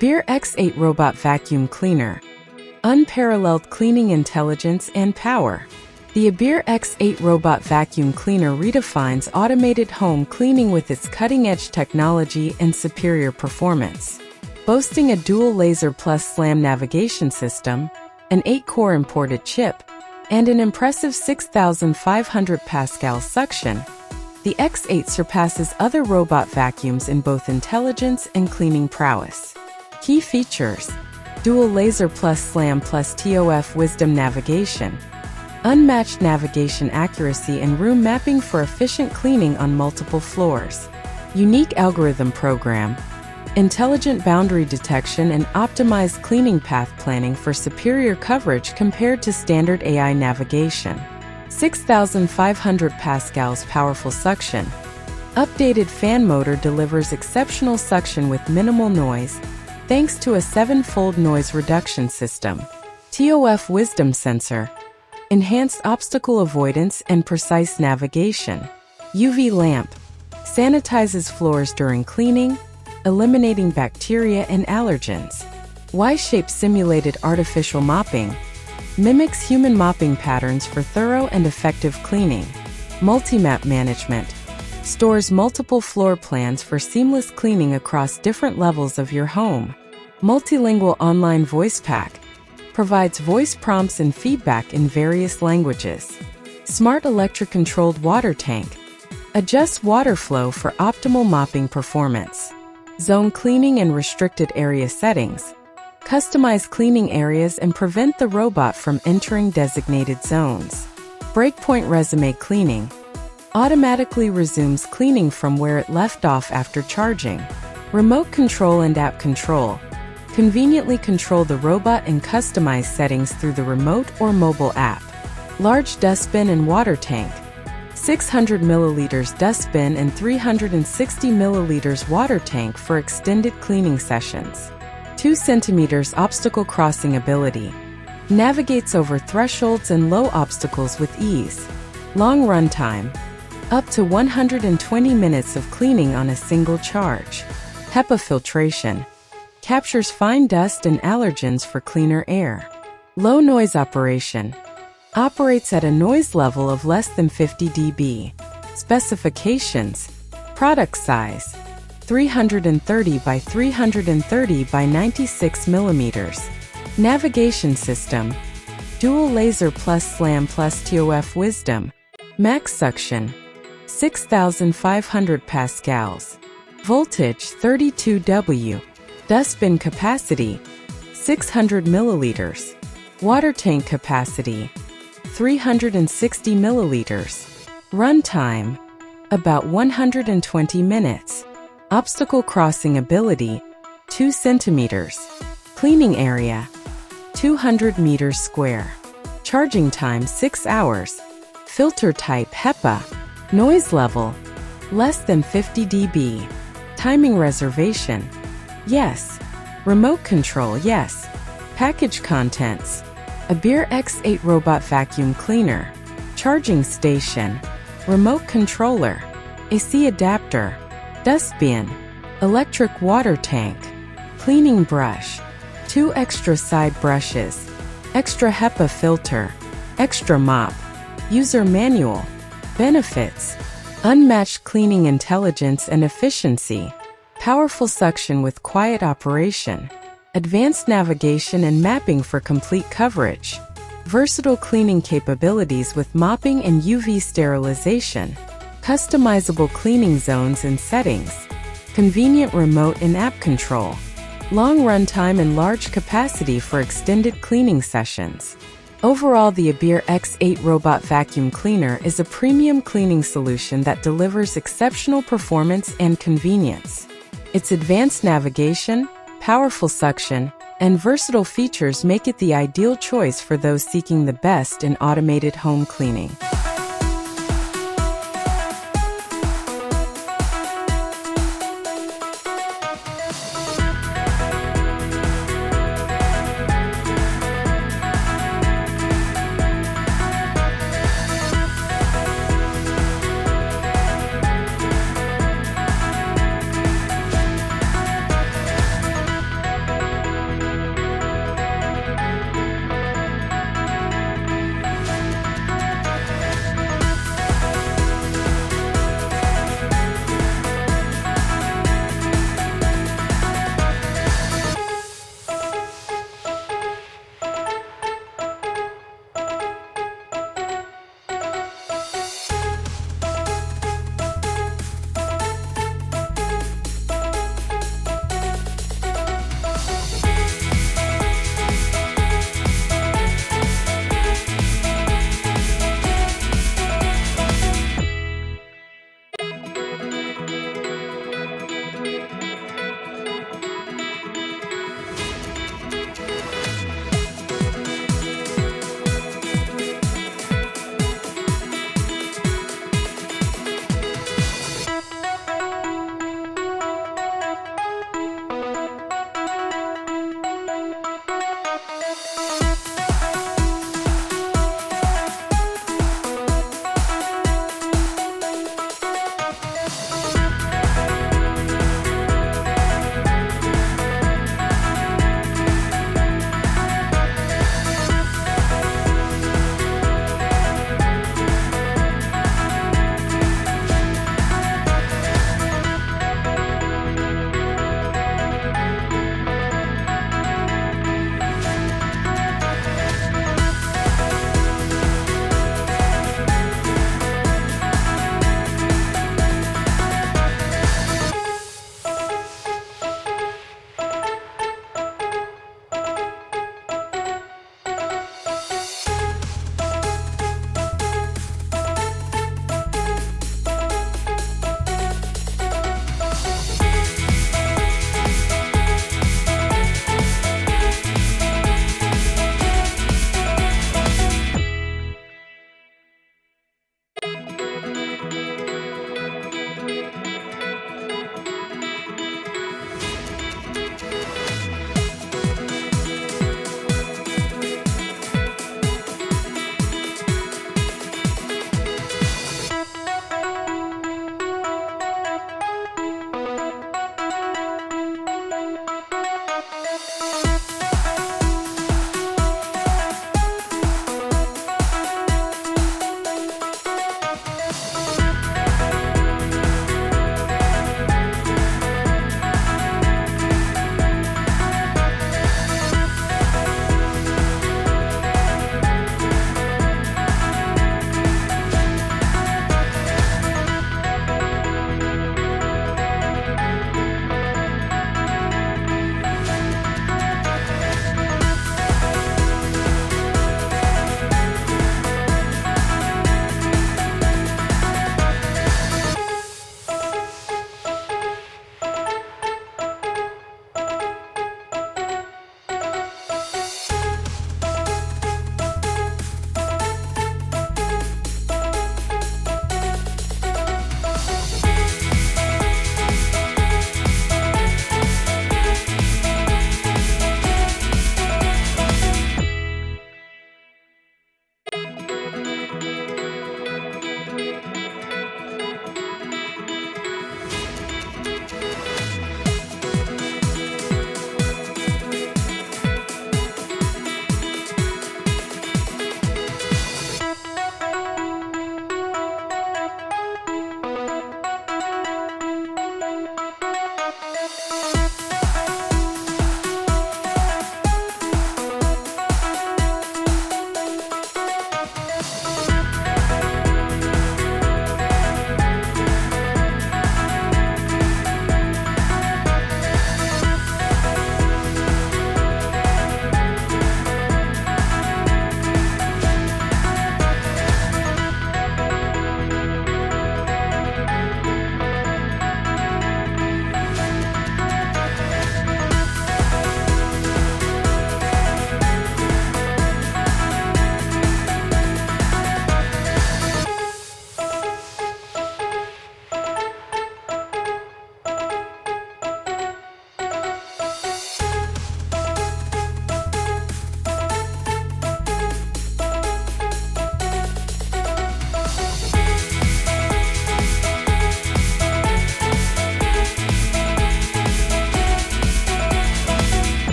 ABIR X8 Robot Vacuum Cleaner. Unparalleled cleaning intelligence and power. The ABIR X8 Robot Vacuum Cleaner redefines automated home cleaning with its cutting-edge technology and superior performance. Boasting a dual laser plus slam navigation system, an 8-core imported chip, and an impressive 6,500 Pascal suction, the X8 surpasses other robot vacuums in both intelligence and cleaning prowess. Key features: dual laser plus slam plus TOF wisdom navigation, unmatched navigation accuracy and room mapping for efficient cleaning on multiple floors, unique algorithm program, intelligent boundary detection and optimized cleaning path planning for superior coverage compared to standard AI navigation, 6,500 Pascals powerful suction. Updated fan motor delivers exceptional suction with minimal noise, thanks to a 7-fold noise reduction system. TOF wisdom sensor, enhanced obstacle avoidance and precise navigation. UV lamp, sanitizes floors during cleaning, eliminating bacteria and allergens. Y-shaped simulated artificial mopping, mimics human mopping patterns for thorough and effective cleaning. Multi-map management, stores multiple floor plans for seamless cleaning across different levels of your home. Multilingual online voice pack, provides voice prompts and feedback in various languages. Smart electric-controlled water tank, adjusts water flow for optimal mopping performance. Zone cleaning and restricted area settings, customize cleaning areas and prevent the robot from entering designated zones. Breakpoint resume cleaning, automatically resumes cleaning from where it left off after charging. Remote control and app control, conveniently control the robot and customize settings through the remote or mobile app. Large dustbin and water tank, 600 milliliters dustbin and 360 milliliters water tank for extended cleaning sessions. 2 centimeters obstacle crossing ability, navigates over thresholds and low obstacles with ease. Long runtime, up to 120 minutes of cleaning on a single charge. HEPA filtration, captures fine dust and allergens for cleaner air. Low noise operation, operates at a noise level of less than 50 dB. Specifications: product size, 330 by 330 by 96 millimeters. Navigation system, dual laser plus slam plus TOF wisdom. Max suction, 6,500 Pascals. Voltage 32 W. Dustbin capacity, 600 milliliters. Water tank capacity, 360 milliliters. Runtime, about 120 minutes. Obstacle crossing ability, 2 centimeters. Cleaning area, 200 meters square. Charging time 6 hours. Filter type HEPA. Noise level, less than 50 dB. Timing reservation, yes. Remote control, yes. Package contents: ABIR X8 Robot Vacuum Cleaner, charging station, remote controller, AC adapter, dustbin, electric water tank, cleaning brush, 2 extra side brushes, extra HEPA filter, extra mop, user manual. Benefits: unmatched cleaning intelligence and efficiency, powerful suction with quiet operation, advanced navigation and mapping for complete coverage, versatile cleaning capabilities with mopping and UV sterilization, customizable cleaning zones and settings, convenient remote and app control, long runtime and large capacity for extended cleaning sessions. Overall, the ABIR X8 Robot Vacuum Cleaner is a premium cleaning solution that delivers exceptional performance and convenience. Its advanced navigation, powerful suction, and versatile features make it the ideal choice for those seeking the best in automated home cleaning.